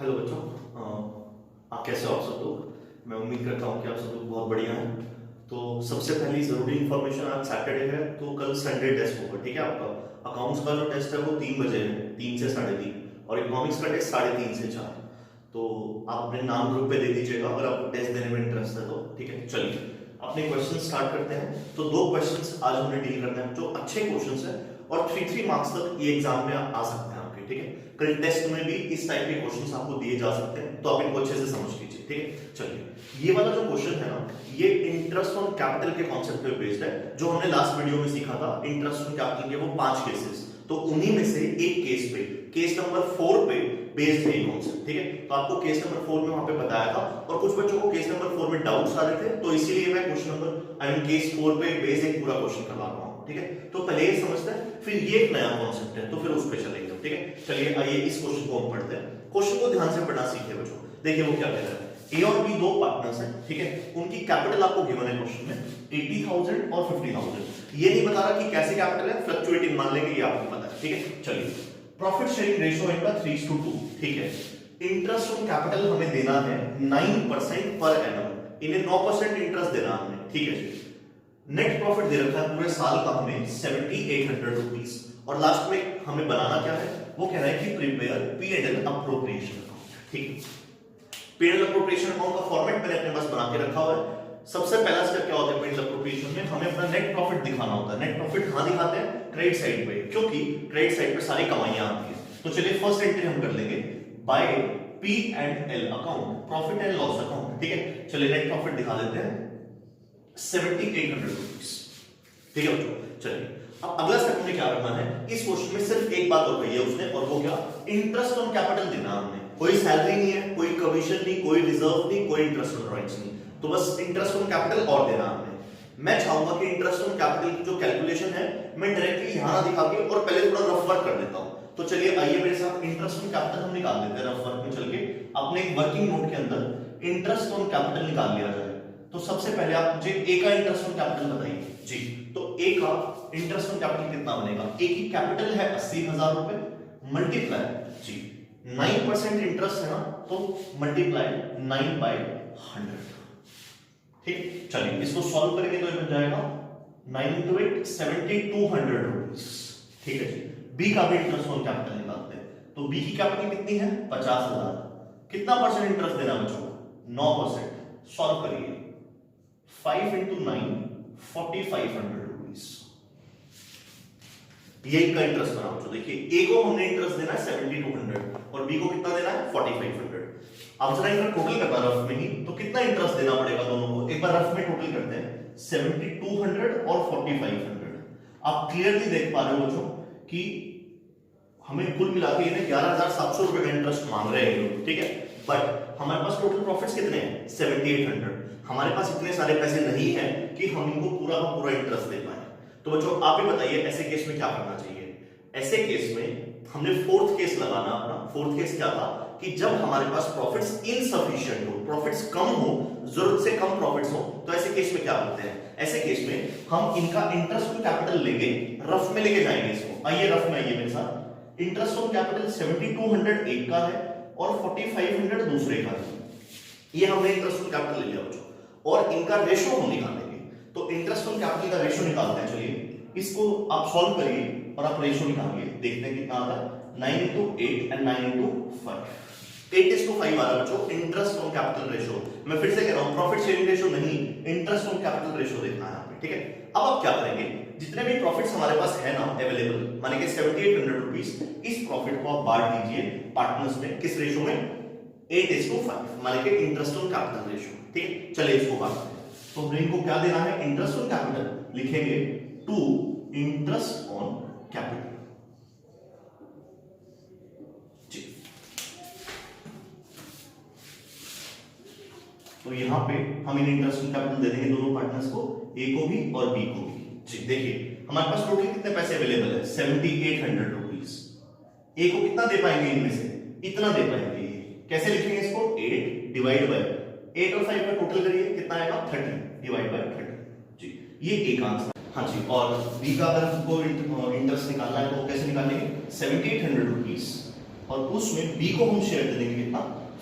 Hello बच्चों, आप कैसे हो आप सब लोग। मैं उम्मीद करता हूँ कि आप सब लोग बहुत बढ़िया हैं। तो सबसे पहली ज़रूरी इन्फॉर्मेशन, आज सैटरडे है तो कल संडे टेस्ट होगा, ठीक है। आपका अकाउंट्स का जो टेस्ट है वो 3 बजे है, 3 से 3:30, और इकोनॉमिक्स का टेस्ट 3:30 से 4। तो आप अपने नाम ग्रुप पे दे दीजिएगा अगर आपको टेस्ट देने में इंटरेस्ट है तो, ठीक है। चलिए अपने क्वेश्चन स्टार्ट करते हैं। तो 2 क्वेश्चंस आज हमने डील करना है जो अच्छे क्वेश्चंस हैं और 3 मार्क्स तक ये एग्जाम में आ सकते हैं आपके, ठीक है। कल टेस्ट में भी इस टाइप के क्वेश्चंस आपको दिए जा सकते हैं, तो आप इनको अच्छे से समझ लीजिए, ठीक है। चलिए ये वाला जो क्वेश्चन है ना, ये इंटरेस्ट ऑन कैपिटल के कॉन्सेप्ट पे बेस्ड है, जो हमने लास्ट वीडियो में सीखा था। इंटरेस्ट ऑन कैपिटल के वो 5 केसेस, तो उन्हीं में से एक केस पे, केस नंबर 4 पे बेस्ड है कॉन्सेप्ट, ठीक है। तो आपको केस नंबर 4 में वहां पे बताया था, और कुछ बच्चों को केस नंबर 4 में डाउट्स आ रहे थे, तो इसीलिए मैं क्वेश्चन नंबर केस 4 पे बेस्ड एक पूरा क्वेश्चन करवा रहा हूं, ठीक है। तो पहले ये समझते हैं, फिर ये एक नया कॉन्सेप्ट है, तो फिर उस पे चलेंगे, ठीक है। चलिए आइए इस क्वेश्चन को हम पढ़ते हैं। क्वेश्चन को ध्यान से पढ़ना सीखिए बच्चों। देखिए वो क्या कह रहा है। ए और बी 2 पार्टनर्स हैं, ठीक है। उनकी कैपिटल आपको गिवन है क्वेश्चन में 80,000 और 50,000। ये नहीं बता रहा कि कैसे कैपिटल है, फ्लक्चुएटिंग मान लेंगे, ये आपको पता है, ठीक है। चलिए प्रॉफिट शेयरिंग रेशियो है इनका 3:2, ठीक है। इंटरेस्ट ऑन कैपिटल हमें देना है 9% पर एनम, इन्हें 9% इंटरेस्ट देना हमें, ठीक है जी। नेट प्रॉफिट दे रखा है पूरे साल का हमें 7,800 रुपीस, और लास्ट में हमें बनाना क्या है, वो कह रहा है कि प्रिपेयर P&L अप्रोप्रिएशन अकाउंट, ठीक है। P&L अप्रोप्रिएशन अकाउंट का फॉर्मेट मैंने अपने पास बना के रखा हुआ है। सबसे पहला स्टेप क्या होता है P&L अप्रोप्रिएशन में, हमें अपना नेट प्रॉफिट दिखाना होता है। नेट प्रॉफिट कहां दिखाते हैं, क्रेडिट साइड पे, क्योंकि क्रेडिट साइड पे सारी कमाइयां आती है। तो चलिए फर्स्ट एंट्री हम कर लेंगे by P&L account, profit and loss account, ठीक है। चलिए नेट प्रॉफिट दिखा देते हैं 7,800 रुपीस, ठीक है बच्चों। चलिए अब अगला स्टेप हमें क्या करना है, इस क्वेश्चन में सिर्फ एक बात और कही है उसने, और वो क्या, इंटरेस्ट ऑन कैपिटल देना हमने। कोई सैलरी नहीं है, कोई कमीशन नहीं, कोई रिजर्व नहीं, कोई इंटरेस्ट ऑन राइट्स नहीं, तो बस इंटरेस्ट ऑन कैपिटल और देना हमने। मैं चाहूंगा कि इंटरेस्ट ऑन कैपिटल की जो कैलकुलेशन है मैं डायरेक्टली यहां ना दिखा के और पहले थोड़ा रफ वर्क कर देता हूं। तो चलिए आइए मेरे साथ इंटरेस्ट ऑन कैपिटल हम निकाल लेते हैं रफ वर्क में चल के। अपने एक वर्किंग नोट के अंदर इंटरेस्ट ऑन कैपिटल निकाल लिया जाए। तो सबसे पहले आप मुझे ए का इंटरेस्ट ऑन कैपिटल बताइए जी। तो ए का इंटरेस्ट ऑन कैपिटल कितना बनेगा, ए की कैपिटल है 80,000 रुपए, मल्टीप्लाई जी 9% इंटरेस्ट है ना, तो मल्टीप्लाई 9/100, ठीक। चलिए इसको सॉल्व करेंगे तो ये बन जाएगा 9 into 8 7,200 रुपीस, ठीक है जी। बी का भी इंटरेस्ट ऑन कैपिटल निकालते हैं। तो बी की कैपिटल कितनी है 50,000, कितना परसेंट इंटरेस्ट देना बच्चों, 9%। सॉल्व करिए 5 into 9 4,500 रुपीस, ये का इंटरेस्ट बना बच्चों। देखिए ए को हमने इंटरेस्ट देना है 7,200 और बी को कितना देना है 4,500। अब जरा इनका टोटल करना रफ में ही, तो कितना इंटरेस्ट देना पड़ेगा दोनों को, एक बार रफ में टोटल करते हैं 7,200 और 4,500। आप क्लियरली देख पा रहे हो बच्चों कि हमें कुल मिला के 11,700 रुपए का इंटरेस्ट मांग रहे हैं, ठीक है। बट हमारे पास टोटल प्रॉफिट्स कितने हैं 7,800। हमारे पास इतने सारे पैसे नहीं है कि हम इनको पूरा का पूरा इंटरेस्ट दे पाए। तो बच्चों आप ही बताइए ऐसे केस में क्या करना चाहिए। ऐसे केस में हमने फोर्थ केस लगाना अपना। फोर्थ केस क्या था कि जब हमारे पास प्रॉफिट्स इनसफिशिएंट हो, प्रॉफिट्स कम हो, जरूरत से कम प्रॉफिट्स हो, तो ऐसे केस में क्या करते हैं, ऐसे केस में हम इनका इंटरेस्ट ऑन कैपिटल लेंगे, रफ में लेके जाएंगे इसको। आइए रफ में आइए मेरे साथ। इंटरेस्ट ऑन कैपिटल 7,200 एक का है और 4,500 दूसरे का है। ये हमने इंटरेस्ट ऑन कैपिटल ले लिया बच्चों, और इनका रेशो हम निकालेंगे। तो इंटरेस्ट ऑन कैपिटल का रेशो निकालते हैं। चलिए इसको आप सॉल्व करिए और आप रेशो निकालिए, देखते हैं कितना आता है। 9 into 8 and 9 into 5, 8:5 आ रहा है बच्चों इंटरेस्ट ऑन कैपिटल रेशो। मैं फिर से कह रहा हूं प्रॉफिट शेयरिंग रेशो नहीं, इंटरेस्ट ऑन कैपिटल रेशो देखना है आपको, ठीक है। अब आप क्या करेंगे, जितने भी प्रॉफिट्स हमारे पास है ना अवेलेबल, माने कि 7,800 रुपीस, इस प्रॉफिट को आप बांट दीजिए पार्टनर्स में, किस रेशो में 8:5, माने कि इंटरेस्ट ऑन कैपिटल रेशो, ठीक है। चलिए इसको बांटते हैं। तो हमने इनको क्या देना है, इंटरेस्ट ऑन कैपिटल लिखेंगे टू इंटरेस्ट ऑन कैपिटल जी। तो यहां पे हम इन इंटरेस्ट ऑन कैपिटल दे देंगे दोनों पार्टनर्स को, ए को भी और बी को भी जी। देखिए हमारे पास टोटल कितने पैसे अवेलेबल है 7,800 रुपीस। ए को कितना दे पाएंगे इनमें से, इतना दे पाएंगे। कैसे लिखेंगे इसको, 8 डिवाइड बाय 8 और 5 का टोटल करिए कितना आएगा 30 डिवाइड बाय 30 जी। ये एक आंसर। हाँ जी, और बी का अगर हमको इंटरेस्ट निकालना है तो कैसे निकालेंगे 7,800 रुपीस और उसमें b को हम शेयर दे देंगे कितना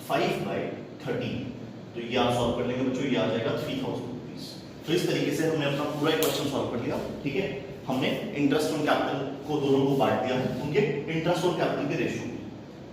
5/13। तो ये आप सॉल्व कर लेंगे बच्चों, ये आ जाएगा 3000 रुपीज। तो इस तरीके से हमने अपना पूरा क्वेश्चन सॉल्व कर लिया। ठीक है, हमने इंटरेस्ट ऑन कैपिटल को दोनों को बांट दिया है उनके इंटरेस्ट ऑन कैपिटल के रेशियो में।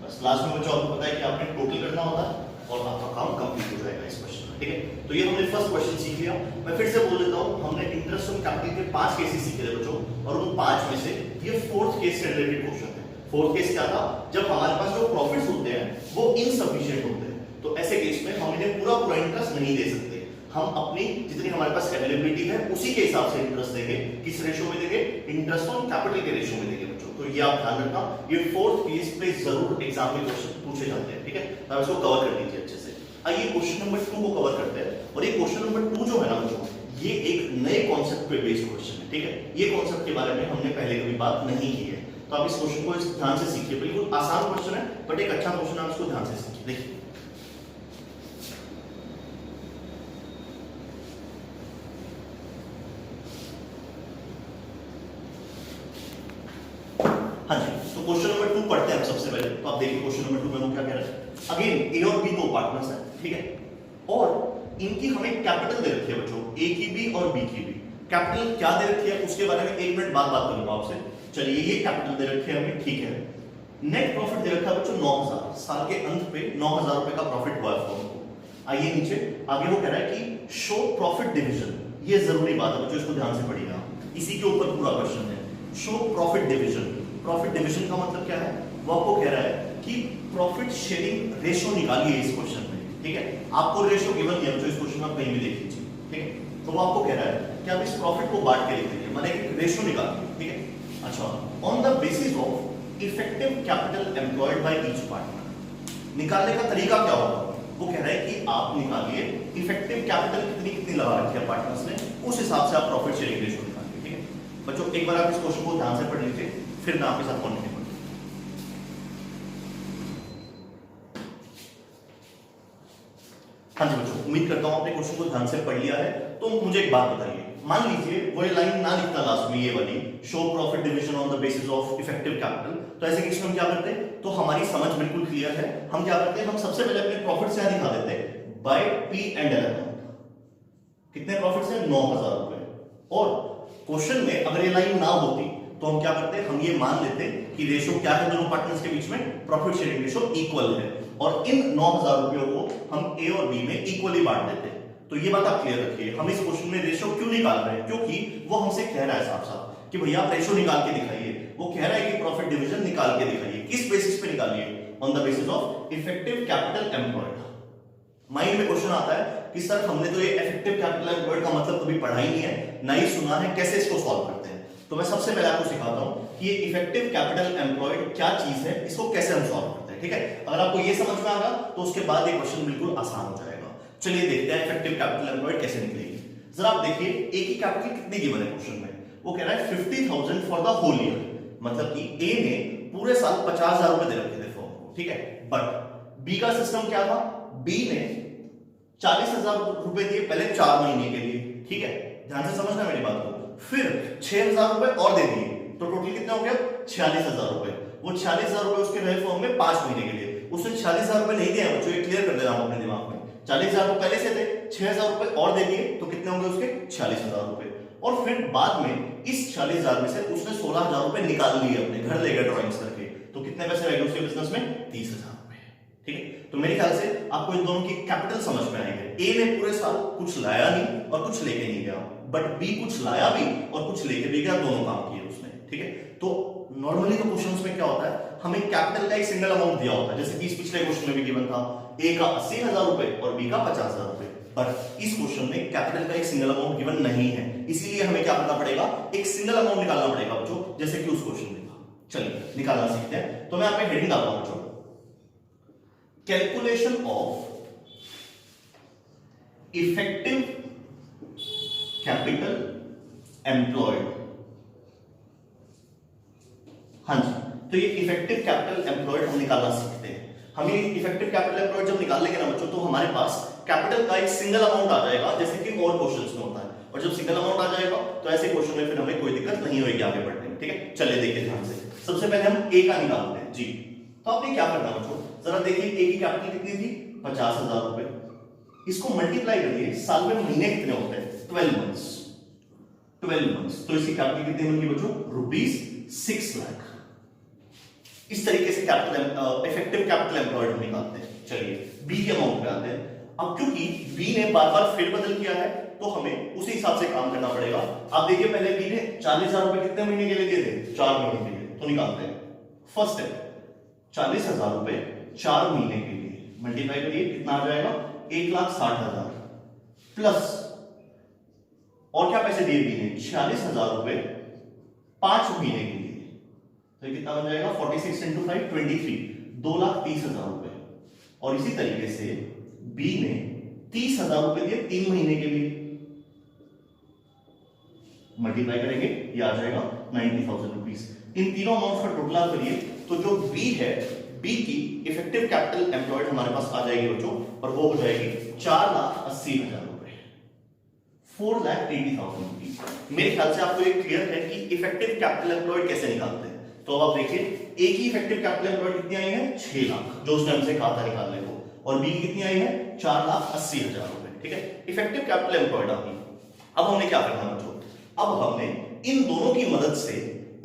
बस लास्ट में बच्चों आपको पता है कि आपने टोटल करना होता है और आपका काम कंप्लीट हो जाएगा इस क्वेश्चन में। ठीक है, तो ये हमने फर्स्ट क्वेश्चन सीख लिया। मैं फिर से बोल देता हूं, हमने इंटरेस्ट ऑन कैपिटल के 5 केसेस सीखे थे बच्चों, और उन 5 में से ये फोर्थ केस से रिलेटेड क्वेश्चन है। फोर्थ केस क्या था? जब हमारे पास जो प्रॉफिट्स होते हैं वो इनसफिशिएंट होते हैं, तो ऐसे केस में हम इन्हें पूरा इंटरेस्ट नहीं दे सकते। हम अपनी जितनी हमारे पास अवेलेबिलिटी है उसी के हिसाब से इंटरेस्ट देंगे। किस रेशियो में देंगे? इंटरेस्ट ऑन कैपिटल के रेशियो में देंगे बच्चों। तो ये आप ध्यान रखना, ये फोर्थ केस पे जरूर एग्जाम में क्वेश्चन पूछे जाते हैं। ठीक है, तो इसको कवर कर लीजिए अच्छे से। आइए क्वेश्चन नंबर 2 को कवर करते हैं। और ये क्वेश्चन नंबर 2 जो है ना बच्चों, ये एक नए कॉन्सेप्ट पे बेस्ड क्वेश्चन है। ठीक है, ये कॉन्सेप्ट के बारे में हमने पहले कभी बात नहीं की है, तो आप इस क्वेश्चन को ध्यान से सीखिए। बिल्कुल आसान क्वेश्चन है, बट एक अच्छा क्वेश्चन है, आप इसको ध्यान से सीखिए। देखिए, हाँ जी, तो क्वेश्चन नंबर 2 पढ़ते हैं हम सबसे पहले। तो आप देखिए क्वेश्चन नंबर 2 में वो क्या कह रहा है। अगेन ए और बी दो पार्टनर्स हैं। ठीक है, और इनकी हमें कैपिटल दे रखी है बच्चों, ए की भी और बी की भी। कैपिटल क्या दे रखी है उसके बारे में 1 मिनट बाद बात करूंगा आपसे। चलिए, ये कैपिटल दे रखी है हमें, ठीक है। नेट प्रॉफिट दे रखा है बच्चों 9000, साल के अंत पे 9000 रुपए का प्रॉफिट हुआ है फर्म को। आइए नीचे आगे वो कह रहा है कि शो प्रॉफिट डिवीजन। ये जरूरी बात है बच्चों, इसको ध्यान से पढ़िएगा, इसी के ऊपर पूरा क्वेश्चन है। Show profit division. Profit division का मतलब क्या है? वो आपको कह रहा है कि प्रॉफिट शेयरिंग रेशियो निकालिए इस क्वेश्चन में। ठीक है, आपको रेशियो गिवन नहीं है, जो इस क्वेश्चन में आप कहीं भी देख लीजिए। ठीक है, तो वो आपको कह रहा है कि आप इस प्रॉफिट को बांट के लिख दीजिए, माने एक रेशियो निकालिए। ठीक है, अच्छा, on the basis of effective capital employed by each partner. निकालने का तरीका क्या होगा? वो कह रहा है कि आप निकालिए इफेक्टिव कैपिटल कितनी लगा रखी है पार्टनर्स ने, उस हिसाब से आप प्रॉफिट शेयरिंग रेशियो निकालिए। ठीक है बच्चों, एक बार आप इस क्वेश्चन को ध्यान से पढ़ लीजिए, फिर मैं आपके साथ कंटिन्यू करूंगा। हाँ जी बच्चों, उम्मीद करता हूं आपने क्वेश्चन को ध्यान से पढ़ लिया है। तो मुझे एक बात बताइए, मान लीजिए वो लाइन ना लिखता लास्ट में, ये वाली show profit division on the basis of effective capital, तो ऐसे केस में हम क्या करते हैं? तो हमारी समझ बिल्कुल क्लियर है। हम क्या करते हैं? हम सबसे पहले अपने प्रॉफिट से दिखा देते हैं by P and L account. कितने प्रॉफिट है? 9000 रुपए। और क्वेश्चन में अगर ये लाइन ना होती तो हम क्या करते? हम ये मान लेते कि रेशियो क्या है दोनों पार्टनर्स के बीच में, प्रॉफिट शेयरिंग रेशियो इक्वल है, और इन 9000 रुपयों को हम ए और बी में इक्वली बांट देते। तो ये बात आप क्लियर रखिए। हम इस क्वेश्चन में रेशियो क्यों निकाल रहे हैं? क्योंकि वो हमसे कह रहा है साफ साफ कि भैया आप रेशियो निकाल के दिखाइए। वो कह रहा है कि प्रॉफिट डिवीजन निकाल के दिखाइए। किस बेसिस पे निकालिए? On the basis of effective capital employed. Mind में क्वेश्चन आता है कि सर हमने तो ये इफेक्टिव कैपिटल एम्प्लॉयड का मतलब कभी पढ़ा ही नहीं है, ना ही सुना है, कैसे इसको सॉल्व करते हैं? तो मैं सबसे पहले आपको सिखाता हूं कि ये इफेक्टिव कैपिटल एम्प्लॉयड क्या चीज है, इसको कैसे हम सॉल्व करते हैं। ठीक है, अगर आपको ये समझ में आ गया तो उसके बाद ये क्वेश्चन बिल्कुल आसान हो जाएगा। चलिए देखते हैं इफेक्टिव कैपिटल एम्प्लॉयड कैसे निकलेगी। जरा आप देखिए, ए की कैपिटल कितनी गिवन है क्वेश्चन में? वो कह रहा है 50,000 फॉर द होल ईयर, मतलब कि ए ने पूरे साल 50,000 रुपए दे रखे थे फॉर्म को। ठीक है, बट बी का सिस्टम क्या था? बी ने 40,000 रुपए दिए पहले 4 महीने के लिए। ठीक है, ध्यान से समझना मेरी बात को। फिर 6,000 रुपए और दे दिए, तो टोटल कितना हो गया? 46,000 रुपए। वो 46,000 रुपए उसके रहे फॉर्म में 5 महीने के लिए। उसने 46,000 रुपए नहीं दिए बच्चों, ये क्लियर कर देना अपने दिमाग में। 40,000 रुपए पहले से थे, 6,000 रुपए और दे दिए, तो कितने होंगे उसके? 46,000 रुपए। और फिर बाद में इस 40,000 में से उसने 16,000 रुपए निकाल लिए, अपने घर ले गए ड्रॉइंग्स करके। तो कितने पैसे रह गए उसके बिजनेस में? 30,000 रुपए। ठीक है, तो मेरे ख्याल से आपको इन दोनों की कैपिटल समझ में आई है। ए ने पूरे साल कुछ लाया नहीं और कुछ लेके नहीं गया, बट बी कुछ लाया भी और कुछ लेके भी गया, दोनों काम किए उसने। ठीक है, तो नॉर्मली तो क्वेश्चंस में क्या होता है, हमें कैपिटल का एक सिंगल अमाउंट दिया होता है, जैसे कि इस पिछले क्वेश्चन में भी गिवन था, ए का 80,000 रुपए और बी का 50,000 रुपए। पर इस क्वेश्चन में कैपिटल का एक सिंगल अमाउंट गिवन नहीं है, इसीलिए हमें क्या करना पड़ेगा? एक सिंगल अमाउंट निकालना पड़ेगा बच्चों, जैसे कि उस क्वेश्चन में था। चलिए निकालना सीखते हैं। तो मैं यहाँ पे हेडिंग डालता हूं बच्चों, calculation of effective capital employed. हाँ जी, तो ये इफेक्टिव कैपिटल एम्प्लॉयड हम निकालना सीखते हैं। हम ये इफेक्टिव कैपिटल एम्प्लॉयड जब निकाल लेंगे ना बच्चों, तो हमारे पास कैपिटल का एक सिंगल अमाउंट आ जाएगा, जैसे कि और क्वेश्चंस में होता है। और जब सिंगल अमाउंट आ जाएगा तो ऐसे क्वेश्चन में फिर हमें कोई दिक्कत नहीं होगी आगे बढ़ने में। ठीक है, चलिए देखिए ध्यान से। सबसे पहले हम ए का निकालते हैं जी। तो आपने क्या करना बच्चों, जरा देखिए ए की कैपिटल कितनी थी 50,000 रुपए, इसको मल्टीप्लाई करिए, साल में महीने कितने होते हैं 12 मंथ्स, 12 मंथ्स, तो इसकी कैपिटल कितनी बन गई बच्चों ₹6 लाख। इस तरीके से कैपिटल इफेक्टिव कैपिटल एम्प्लॉयड हम निकालते हैं। चलिए बी के अमाउंट पे आते हैं। अब क्योंकि बी ने बार बार फेरबदल किया है तो हमें उसी हिसाब से काम करना पड़ेगा। आप देखिए पहले बी ने 40,000 रुपए कितने महीने के लिए दिए थे, 4 महीने के लिए, तो निकालते हैं। फर्स्ट स्टेप 40,000 रुपए 4 महीने के लिए मल्टीप्लाई करिए, कितना आ जाएगा 1,60,000 प्लस और क्या पैसे दिए बी ने 46,000 रुपए 5 महीने के लिए, तो ये कितना बन जाएगा 46 × 5 23, 2,30,000 रुपए। और इसी तरीके से बी ने 30,000 रुपए दिए 3 महीने के लिए, मल्टीप्लाई करेंगे ये आ जाएगा 90,000 रुपीस। इन तीनों अमाउंट का टोटल करिए तो जो बी है, बी की इफेक्टिव कैपिटल एम्प्लॉयड हमारे पास आ जाएगी बच्चों, और वो हो जाएगी 4,80,000 रुपए, 4,80,000 रुपीस। मेरे ख्याल से आपको ये क्लियर है कि इफेक्टिव कैपिटल एम्प्लॉयड कैसे निकालते हैं। तो अब आप देखिए ए की इफेक्टिव कैपिटल एम्प्लॉयड कितनी आई है 6 लाख, जो उसने हमसे कहा था निकालने को, और बी की कितनी आई है 4,80,000 रुपए। ठीक है, इफेक्टिव कैपिटल एम्प्लॉयड आपकी। अब हमने क्या करना है बच्चों, अब हमने इन दोनों की मदद से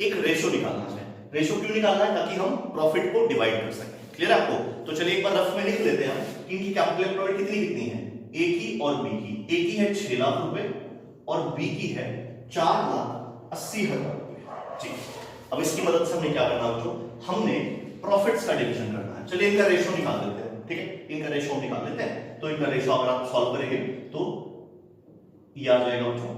एक रेशो निकालना है। रेशो क्यों निकालना है, ताकि हम प्रॉफिट को डिवाइड कर सकें। क्लियर है आपको? तो चलिए एक बार रफ में लिख लेते हैं कि इनकी कैपिटल एम्प्लॉयड कितनी कितनी है, ए की और बी की। ए की है 6 लाख रुपए और बी की है 4,80,000 रुपए। जी, अब इसकी मदद से हमने क्या करना बच्चों, हमने प्रॉफिट्स का डिवीजन करना है। चलिए इनका रेशो निकाल लेते हैं। ठीक है, इनका रेशो निकाल लेते हैं। तो इनका रेशो अगर आप सॉल्व करेंगे तो ये आ जाएगा बच्चों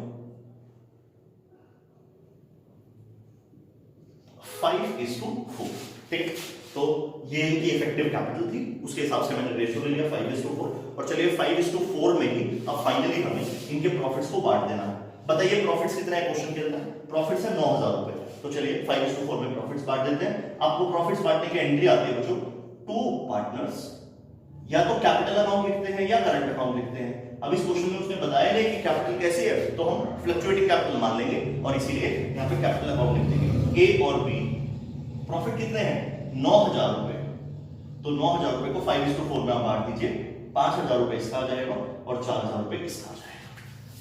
5:4। ठीक है, तो ये इनकी इफेक्टिव कैपिटल थी, उसके हिसाब से मैंने रेशियो ले लिया 5:4। और चलिए 5:4 में ही अब फाइनली हमें इनके प्रॉफिट्स को बांट देना है। बताइए प्रॉफिट्स कितना है क्वेश्चन के अंदर, प्रॉफिट्स है 9,000 रुपए। तो चलिए 5:4 में प्रॉफिट्स बांट देते हैं। आपको प्रॉफिट्स बांटने की एंट्री आती है बच्चों, 2 पार्टनर्स या तो कैपिटल अकाउंट लिखते हैं या करंट अकाउंट लिखते हैं। अब इस क्वेश्चन में उसने बताया नहीं कि कैपिटल कैसे है, तो हम फ्लक्चुएटिंग कैपिटल मान लेंगे और इसीलिए यहाँ पे कैपिटल अकाउंट लिख देंगे। ए और बी प्रॉफिट कितने हैं 9,000 रुपए, तो 9,000 रुपए को 5:4 में आप बांट दीजिए, 5,000 रुपए इसका आ जाएगा और 4,000 रुपए इसका आ जाएगा।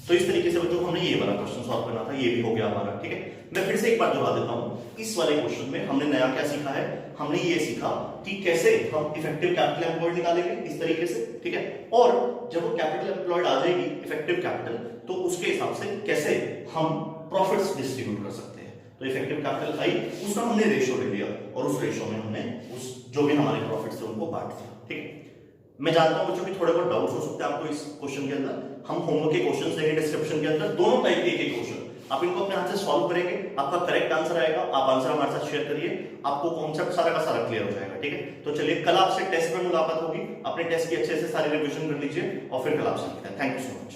तो इस तरीके से बच्चों हमने ये वाला क्वेश्चन सॉल्व करना था, ये भी हो गया हमारा। ठीक है, मैं फिर से एक बार दोहरा देता हूं, इस वाले क्वेश्चन में हमने नया क्या सीखा है, हमने ये सीखा कि कैसे हम इफेक्टिव कैपिटल एम्प्लॉयड निकालेंगे इस तरीके से। ठीक है, और जब वो कैपिटल एम्प्लॉयड आ जाएगी इफेक्टिव कैपिटल, तो उसके हिसाब से कैसे हम प्रॉफिट्स डिस्ट्रीब्यूट कर सकते हैं। तो इफेक्टिव कैपिटल आई, उसका हमने रेशियो ले लिया और उस रेशियो में हमने उस जो भी हमारे प्रॉफिट्स थे उनको बांट दिया। ठीक है, मैं जानता हूं बच्चों कि थोड़े बहुत डाउट्स हो सकते हैं आपको इस क्वेश्चन के अंदर। हम होमवर्क के क्वेश्चंस देंगे डिस्क्रिप्शन के अंदर, दोनों टाइप के एक क्वेश्चन आप इनको अपने हाथ से सॉल्व करेंगे, आपका करेक्ट आंसर आएगा, आप आंसर हमारे साथ शेयर करिए, आपको कॉन्सेप्ट सारा का सारा क्लियर हो जाएगा। ठीक है, तो चलिए कल आपसे टेस्ट में मुलाकात होगी, अपने टेस्ट की अच्छे से सारी रिवीजन कर लीजिए और फिर कल आपसे मिलते हैं। Thank you so much.